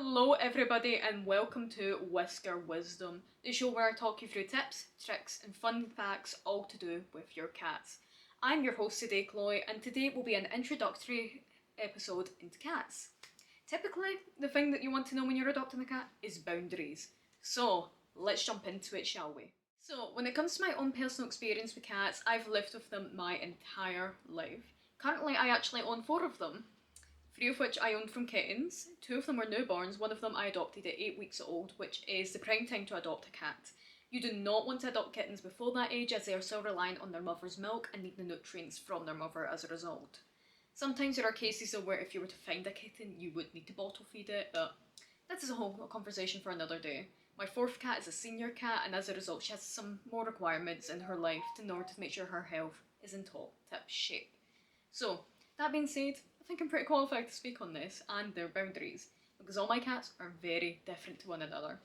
Hello everybody and welcome to Whisker Wisdom, the show where I talk you through tips, tricks and fun facts all to do with your cats. I'm your host today, Chloe, and today will be an introductory episode into cats. Typically, the thing that you want to know when you're adopting a cat is boundaries. So, let's jump into it, shall we? So, when it comes to my own personal experience with cats, I've lived with them my entire life. Currently, I actually own 4 of them. 3 of which I owned from kittens, 2 of them were newborns, 1 of them I adopted at 8 weeks old, which is the prime time to adopt a cat. You do not want to adopt kittens before that age as they are still reliant on their mother's milk and need the nutrients from their mother as a result. Sometimes there are cases though where if you were to find a kitten you would need to bottle feed it, but that is a whole conversation for another day. My 4th cat is a senior cat and as a result she has some more requirements in her life in order to make sure her health is in top tip shape. So, that being said, I think I'm pretty qualified to speak on this and their boundaries, because all my cats are very different to one another.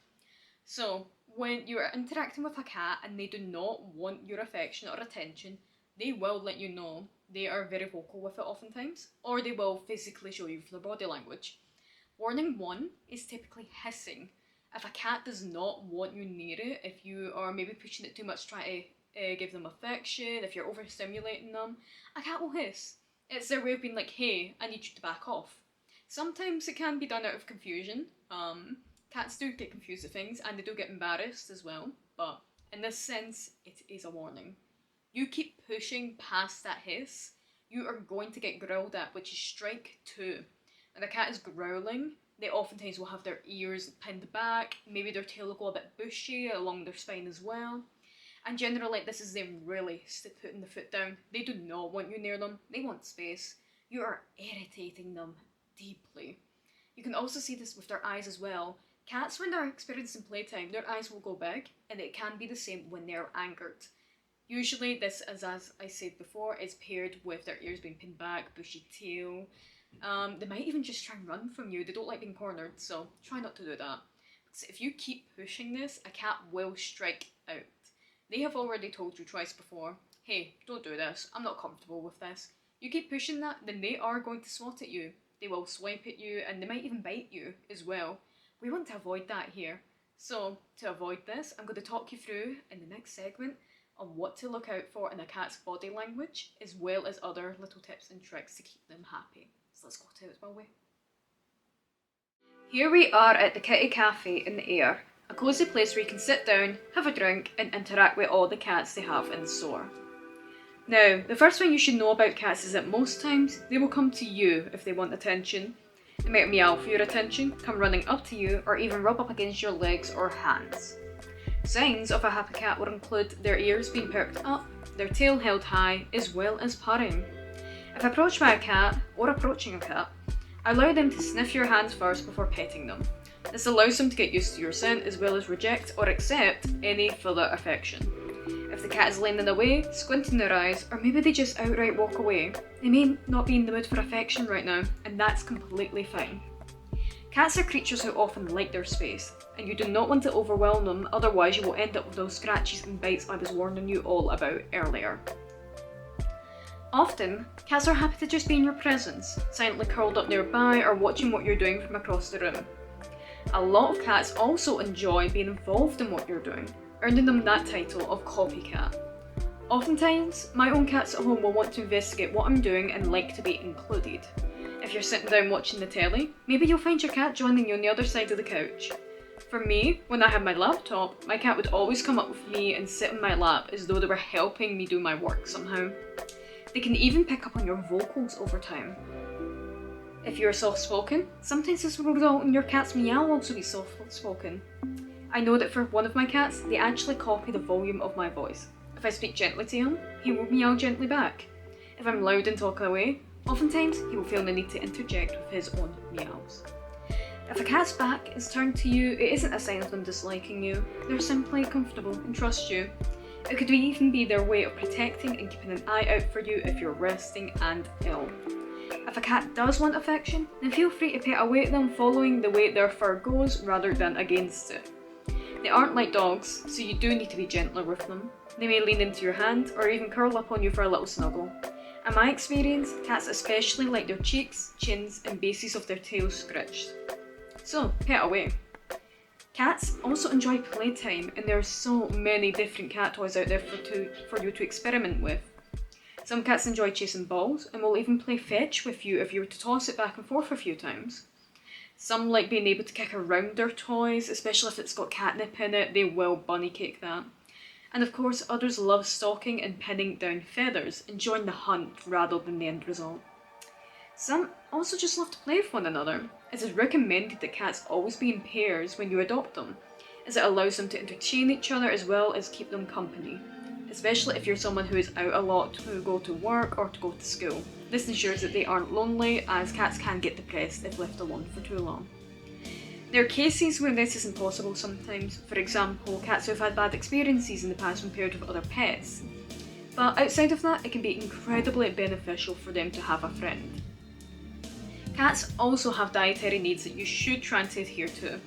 So, when you are interacting with a cat and they do not want your affection or attention, they will let you know. They are very vocal with it oftentimes, or they will physically show you with their body language. Warning 1 is typically hissing. If a cat does not want you near it, if you are maybe pushing it too much to try to give them affection, if you're overstimulating them, a cat will hiss. It's their way of being like, hey, I need you to back off. Sometimes it can be done out of confusion. Cats do get confused at things and they do get embarrassed as well. But in this sense, it is a warning. You keep pushing past that hiss, you are going to get growled at, which is strike 2. When a cat is growling, they oftentimes will have their ears pinned back, maybe their tail will go a bit bushy along their spine as well. And generally, this is them really putting the foot down. They do not want you near them. They want space. You are irritating them deeply. You can also see this with their eyes as well. Cats, when they're experiencing playtime, their eyes will go big, and it can be the same when they're angered. Usually, this, as I said before, is paired with their ears being pinned back, bushy tail. They might even just try and run from you. They don't like being cornered, so try not to do that. So if you keep pushing this, a cat will strike out. They have already told you twice before, hey, don't do this, I'm not comfortable with this. You keep pushing that, then they are going to swat at you. They will swipe at you and they might even bite you as well. We want to avoid that here. So, to avoid this, I'm going to talk you through in the next segment on what to look out for in a cat's body language, as well as other little tips and tricks to keep them happy. So let's go to it, will we? Here we are at the Kitty Cafe in the Ayr. A cosy place where you can sit down, have a drink and interact with all the cats they have in store. Now, the first thing you should know about cats is that most times they will come to you if they want attention. They might meow for your attention, come running up to you or even rub up against your legs or hands. Signs of a happy cat will include their ears being perked up, their tail held high, as well as purring. If approached by a cat or approaching a cat, allow them to sniff your hands first before petting them. This allows them to get used to your scent as well as reject or accept any further affection. If the cat is leaning away, squinting their eyes, or maybe they just outright walk away, they may not be in the mood for affection right now, and that's completely fine. Cats are creatures who often like their space, and you do not want to overwhelm them, otherwise you will end up with those scratches and bites I was warning you all about earlier. Often, cats are happy to just be in your presence, silently curled up nearby or watching what you're doing from across the room. A lot of cats also enjoy being involved in what you're doing, earning them that title of copycat. Oftentimes, my own cats at home will want to investigate what I'm doing and like to be included. If you're sitting down watching the telly, maybe you'll find your cat joining you on the other side of the couch. For me, when I had my laptop, my cat would always come up with me and sit in my lap as though they were helping me do my work somehow. They can even pick up on your vocals over time. If you're soft-spoken, sometimes this will result in your cat's meow also be soft-spoken. I know that for one of my cats, they actually copy the volume of my voice. If I speak gently to him, he will meow gently back. If I'm loud and talking away, oftentimes he will feel the need to interject with his own meows. If a cat's back is turned to you, it isn't a sign of them disliking you. They're simply comfortable and trust you. It could even be their way of protecting and keeping an eye out for you if you're resting and ill. If a cat does want affection, then feel free to pet away at them following the way their fur goes rather than against it. They aren't like dogs, so you do need to be gentler with them. They may lean into your hand or even curl up on you for a little snuggle. In my experience, cats especially like their cheeks, chins and bases of their tails scratched. So, pet away. Cats also enjoy playtime, and there are so many different cat toys out there for you to experiment with. Some cats enjoy chasing balls and will even play fetch with you if you were to toss it back and forth a few times. Some like being able to kick around their toys, especially if it's got catnip in it, they will bunny kick that. And of course, others love stalking and pinning down feathers, enjoying the hunt rather than the end result. Some also just love to play with one another. It is recommended that cats always be in pairs when you adopt them, as it allows them to entertain each other as well as keep them company, especially if you're someone who is out a lot to go to work or to go to school. This ensures that they aren't lonely, as cats can get depressed if left alone for too long. There are cases where this isn't possible sometimes, for example, cats who have had bad experiences in the past when paired with other pets. But outside of that, it can be incredibly beneficial for them to have a friend. Cats also have dietary needs that you should try to adhere to.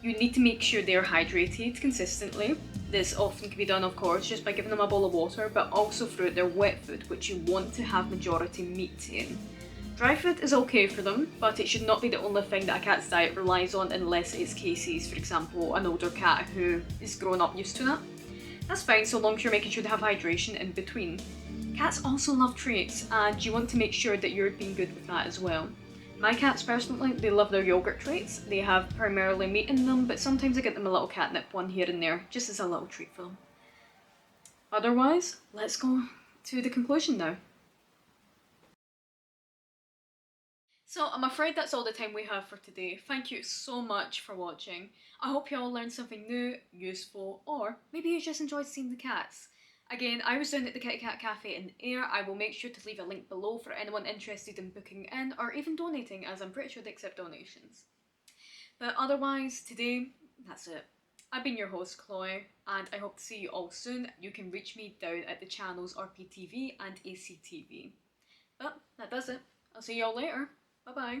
You need to make sure they are hydrated consistently. This often can be done, of course, just by giving them a bowl of water, but also through their wet food, which you want to have majority meat in. Dry food is okay for them, but it should not be the only thing that a cat's diet relies on unless it's cases, for example, an older cat who is grown up used to that. That's fine so long as you're making sure they have hydration in between. Cats also love treats, and you want to make sure that you're being good with that as well. My cats personally, they love their yogurt treats. They have primarily meat in them, but sometimes I get them a little catnip one here and there, just as a little treat for them. Otherwise, let's go to the conclusion now. So I'm afraid that's all the time we have for today. Thank you so much for watching. I hope you all learned something new, useful, or maybe you just enjoyed seeing the cats. Again, I was down at the Kitty Cat Cafe in Ayr. I will make sure to leave a link below for anyone interested in booking in or even donating, as I'm pretty sure they accept donations. But otherwise, today, that's it. I've been your host, Chloe, and I hope to see you all soon. You can reach me down at the channels RPTV and ACTV. But that does it. I'll see you all later. Bye bye.